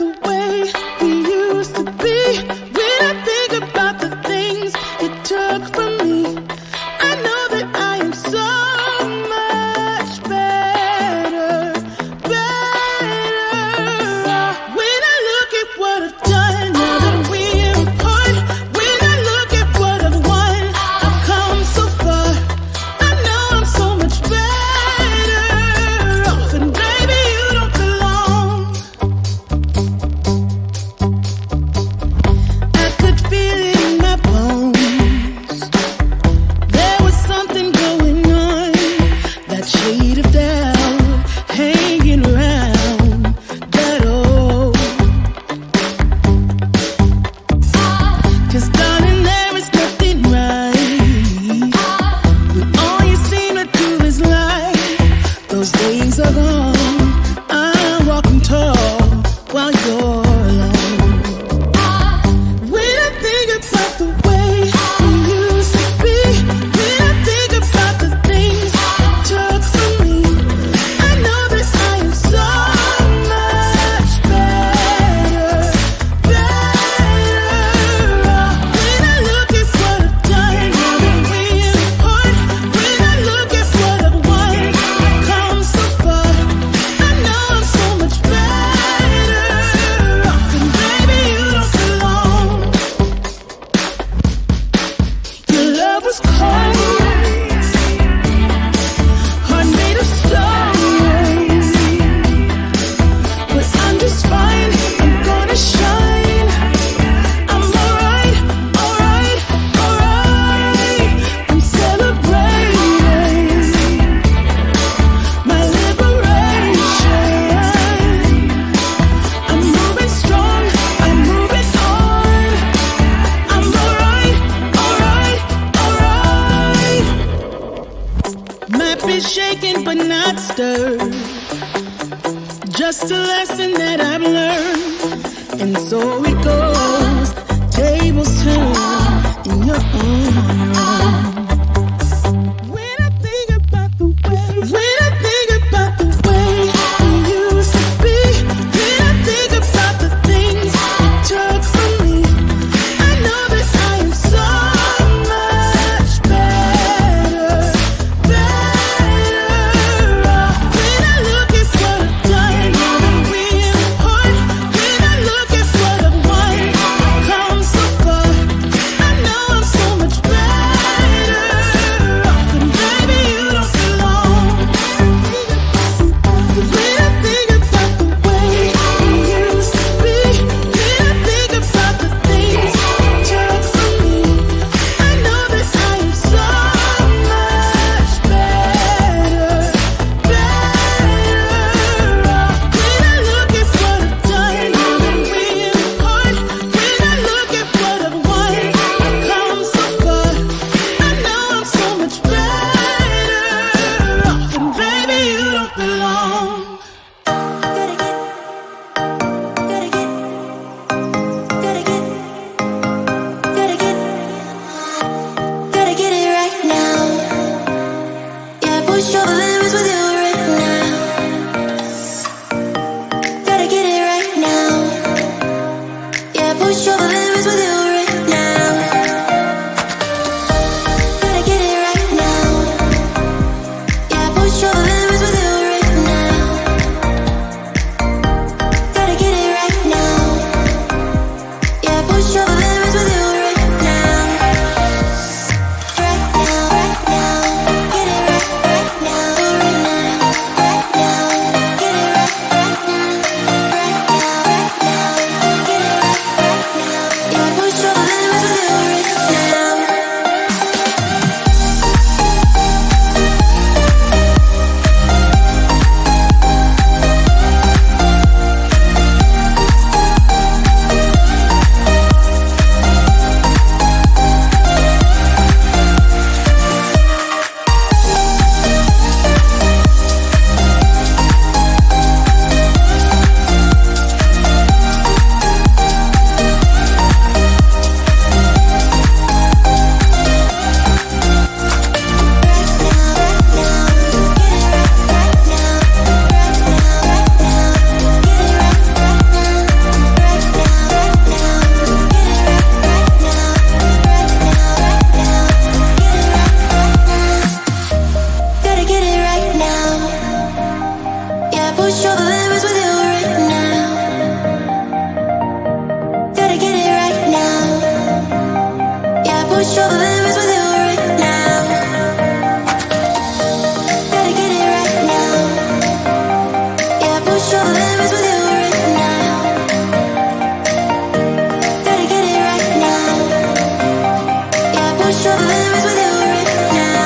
the way we used to be. When I think about the things you took from me, I know that I am so much better, better. When I look at what I've done, now that we're apart, when I look at what I've won, I've come so far. I know I'm so much better off, and baby, you don't belong. I could feel it in my bones. There was something going on, that shade of doubt hanging around that old. 'Cause darling, there is nothing right when all you seem to do is lie. Those days are gone. I'm walking tall while you're alone. When I think about the way we used to be, when I think about the things you took from me, I know that I am so much better, better. When I look at what I've done, now that we're apart, when I look at what I've won, I've come so far. I know I'm so much better off, and baby, you don't belong. Your love was cold, heart made of stone, but I'm just fine. I'm gonna shine. I'm alright, alright, alright. I'm celebrating my liberation. I'm moving strong, I'm moving on. I'm alright, alright, alright. Might be shaken but not stirred. Just a lesson that I've learned. And so it goes. Tables turn in your own. When I think about the way, when I think about the way we used to be, when I think about the things you took from me, I know that I am so much better, better. When I look at what I've done, now that we're apart, when I look at what I've won, push all the limits with you right now. Gotta get it right now. Yeah, push all the limits with you right now. Gotta get it right now. Yeah, push all the limits with you right now.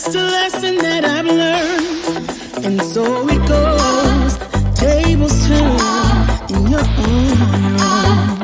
just a lesson that I've learned. And so it goes, tables turn in your own room.